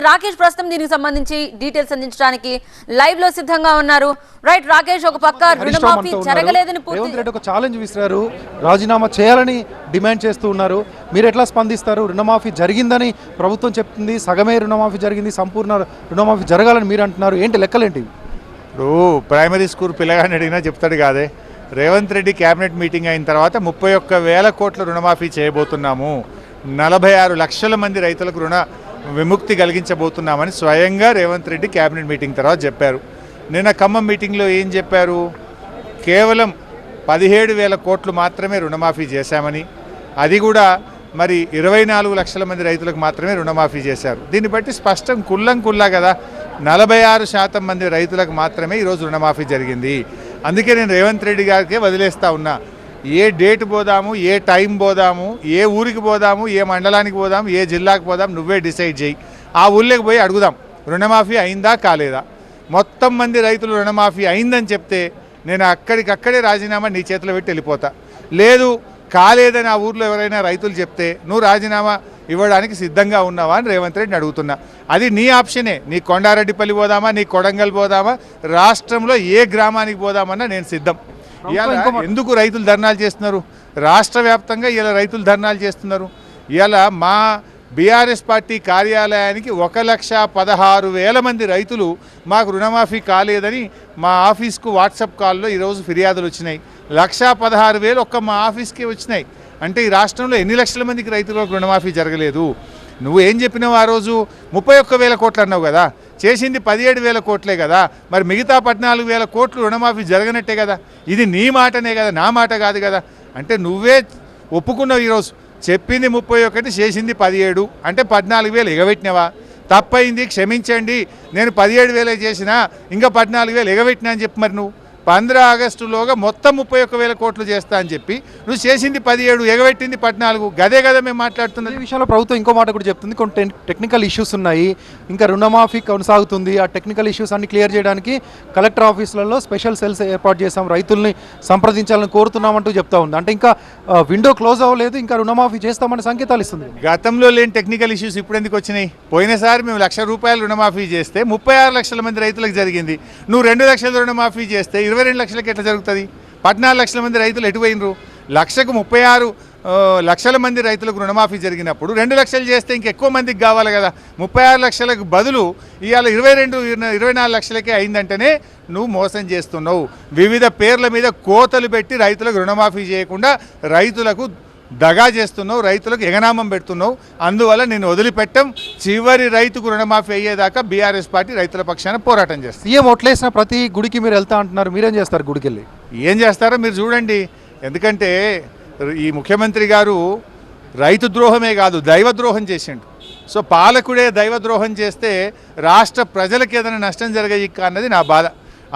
రాకేష్ ప్రస్తుతం దీనికి సంబంధించి డీటెయిల్స్ అందించడానికి లైవ్ లో సిద్ధంగా ఉన్నారు. రైట్ రాకేష్, ఒక పక్క రుణమాఫీ జరగలేదని రేవంత్ రెడ్డి ఒక ఛాలెంజ్ విసిరారు, రాజీనామా చేయాలని డిమాండ్ చేస్తూ ఉన్నారు. మీరు ఎట్లా స్పందిస్తారు? రుణమాఫీ జరిగిందని ప్రభుత్వం చెప్తుంది, సగమే రుణమాఫీ జరిగింది, సంపూర్ణ రుణమాఫీ జరగాలని మీరు అంటున్నారు. ఏంటి లెక్కలేంటి? ఇప్పుడు ప్రైమరీ స్కూల్ పిల్లగాని అడిగినా చెప్తాడు కాదే. రేవంత్ రెడ్డి క్యాబినెట్ మీటింగ్ అయిన తర్వాత 31,000 కోట్ల రుణమాఫీ చేయబోతున్నాము, 46 లక్షల మంది రైతులకు రుణ విముక్తి కలిగించబోతున్నామని స్వయంగా రేవంత్ రెడ్డి క్యాబినెట్ మీటింగ్ తర్వాత చెప్పారు. నిన్న ఖమ్మం మీటింగ్లో ఏం చెప్పారు? కేవలం 17,000 కోట్లు మాత్రమే రుణమాఫీ చేశామని, అది కూడా మరి 24 లక్షల మంది రైతులకు మాత్రమే రుణమాఫీ చేశారు. దీన్ని బట్టి స్పష్టం కుల్లా కదా, 46% మంది రైతులకు మాత్రమే ఈరోజు రుణమాఫీ జరిగింది. అందుకే నేను రేవంత్ రెడ్డి గారికే వదిలేస్తా ఉన్నా. ఏ డేట్ పోదాము, ఏ టైం పోదాము, ఏ ఊరికి పోదాము, ఏ మండలానికి పోదాము, ఏ జిల్లాకు పోదాం, నువ్వే డిసైడ్ చేయి. ఆ ఊళ్ళోకి పోయి అడుగుదాం, రుణమాఫీ అయిందా కాలేదా. మొత్తం మంది రైతులు రుణమాఫీ అయిందని చెప్తే నేను అక్కడికక్కడే రాజీనామా నీ చేతిలో పెట్టి వెళ్ళిపోతా. లేదు కాలేదని ఆ ఊర్లో ఎవరైనా రైతులు చెప్తే నువ్వు రాజీనామా ఇవ్వడానికి సిద్ధంగా ఉన్నావా అని రేవంత్ రెడ్డిని అడుగుతున్నా. అది నీ ఆప్షనే. నీ కొండారెడ్డిపల్లి పోదామా, నీ కొడంగల్ పోదామా, రాష్ట్రంలో ఏ గ్రామానికి పోదామన్నా నేను సిద్ధం. ఇవాళ ఎందుకు రైతులు ధర్నాలు చేస్తున్నారు? రాష్ట్ర వ్యాప్తంగా ఇలా రైతులు ధర్నాలు చేస్తున్నారు. ఇవాళ మా బీఆర్ఎస్ పార్టీ కార్యాలయానికి 1,16,000 మంది రైతులు మాకు రుణమాఫీ కాలేదని మా ఆఫీస్కు వాట్సాప్ కాల్లో ఈరోజు ఫిర్యాదులు వచ్చినాయి. 1,16,000 ఒక్క మా ఆఫీస్కే వచ్చినాయి. అంటే ఈ రాష్ట్రంలో ఎన్ని లక్షల మందికి రైతులకు రుణమాఫీ జరగలేదు? నువ్వు ఏం చెప్పినావు ఆ రోజు? 31,000 కోట్లు అన్నావు కదా, చేసింది 17,000 కోట్లే కదా, మరి మిగతా 14,000 కోట్లు రుణమాఫీ జరగనట్టే కదా. ఇది నీ మాటనే కదా, నా మాట కాదు కదా. అంటే నువ్వే ఒప్పుకున్నావు ఈరోజు. చెప్పింది 31, చేసింది 17, అంటే 14,000 ఎగబెట్టినవా? తప్పైంది, క్షమించండి, నేను 17,000 చేసినా ఇంకా 14,000 ఎగబెట్టినా అని చెప్పి మరి నువ్వు 15 ఆగస్టులోగా మొత్తం 31,000 కోట్లు చేస్తా అని చెప్పి నువ్వు చేసింది 17, ఎగబెట్టింది 14. గదే కదా మేము మాట్లాడుతున్నది. ఈ విషయంలో ప్రభుత్వం ఇంకో మాట కూడా చెప్తుంది, కొన్ని టెక్నికల్ ఇష్యూస్ ఉన్నాయి, ఇంకా రుణమాఫీ కొనసాగుతుంది. ఆ టెక్నికల్ ఇష్యూస్ అన్ని క్లియర్ చేయడానికి కలెక్టర్ ఆఫీసులలో స్పెషల్ సెల్స్ ఏర్పాటు చేశాం, రైతుల్ని సంప్రదించాలని కోరుతున్నామంటూ చెప్తా ఉంది. అంటే ఇంకా విండో క్లోజ్ అవ్వలేదు, ఇంకా రుణమాఫీ చేస్తామని సంకేతాలు ఇస్తుంది. గతంలో లేని టెక్నికల్ ఇష్యూస్ ఇప్పుడు ఎందుకు వచ్చినాయి? పోయినసారి మేము ₹1,00,000 రుణమాఫీ చేస్తే 36 లక్షల మంది రైతులకు జరిగింది. నువ్వు 2 లక్షల రుణమాఫీ చేస్తే 22 లక్షలకి ఎట్లా జరుగుతుంది? 14 లక్షల మంది రైతులు ఎటుపోయినరు? 36 లక్షల మంది రైతులకు రుణమాఫీ జరిగినప్పుడు 2 లక్షలు చేస్తే ఇంకెక్కువ మందికి కావాలి కదా. 36 లక్షలకు బదులు ఇవాళ 24 లక్షలకే అయిందంటేనే నువ్వు మోసం చేస్తున్నావు. వివిధ పేర్ల మీద కోతలు పెట్టి రైతులకు రుణమాఫీ చేయకుండా రైతులకు దగా చేస్తున్నావు, రైతులకు ఎగనామం పెడుతున్నావు. అందువల్ల నేను వదిలిపెట్టం. చివరి రైతుకు రుణమాఫీ అయ్యేదాకా బీఆర్ఎస్ పార్టీ రైతుల పక్షాన పోరాటం చేస్తారు. సీఎం ఓట్లేసిన ప్రతి గుడికి మీరు వెళ్తా అంటున్నారు, మీరేం చేస్తారు? గుడికి వెళ్ళి ఏం చేస్తారో మీరు చూడండి. ఎందుకంటే ఈ ముఖ్యమంత్రి గారు రైతు ద్రోహమే కాదు, దైవద్రోహం చేసిండు. సో పాలకుడే దైవద్రోహం చేస్తే రాష్ట్ర ప్రజలకు ఏదైనా నష్టం జరగయిక్క అన్నది నా బాధ.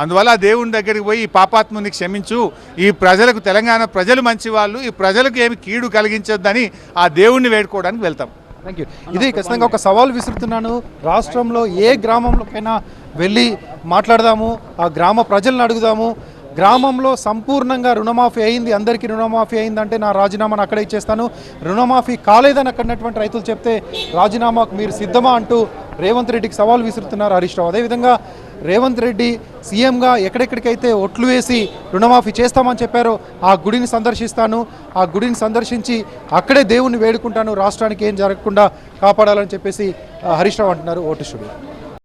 అందువల్ల ఆ దేవుని దగ్గరికి పోయి ఈ పాపాత్ముని క్షమించు, ఈ ప్రజలకు, తెలంగాణ ప్రజలు మంచివాళ్ళు, ఈ ప్రజలకు ఏమి కీడు కలిగించొద్దని ఆ దేవుణ్ణి వేడుకోవడానికి వెళ్తాం. Thank you. ఇది ఖచ్చితంగా ఒక సవాల్ విసురుతున్నాను. రాష్ట్రంలో ఏ గ్రామంలోకైనా వెళ్ళి మాట్లాడదాము, ఆ గ్రామ ప్రజలను అడుగుదాము. గ్రామంలో సంపూర్ణంగా రుణమాఫీ అయింది, అందరికీ రుణమాఫీ అయిందంటే నా రాజీనామాను అక్కడే ఇచ్చేస్తాను, రుణమాఫీ కాలేదని అక్కడన్నటువంటి రైతులు చెప్తే రాజీనామాకు మీరు సిద్ధమా అంటూ రేవంత్ రెడ్డికి సవాల్ విసురుతున్నారు హరీష్ రావు. అదేవిధంగా రేవంత్ రెడ్డి సీఎంగా ఎక్కడెక్కడికైతే ఒట్లు వేసి రుణమాఫీ చేస్తామని చెప్పారో ఆ గుడిని సందర్శిస్తాను, ఆ గుడిని సందర్శించి అక్కడే దేవుణ్ణి వేడుకుంటాను, రాష్ట్రానికి ఏం జరగకుండా కాపాడాలని చెప్పేసి హరీష్ రావు అంటున్నారు. Vote studio.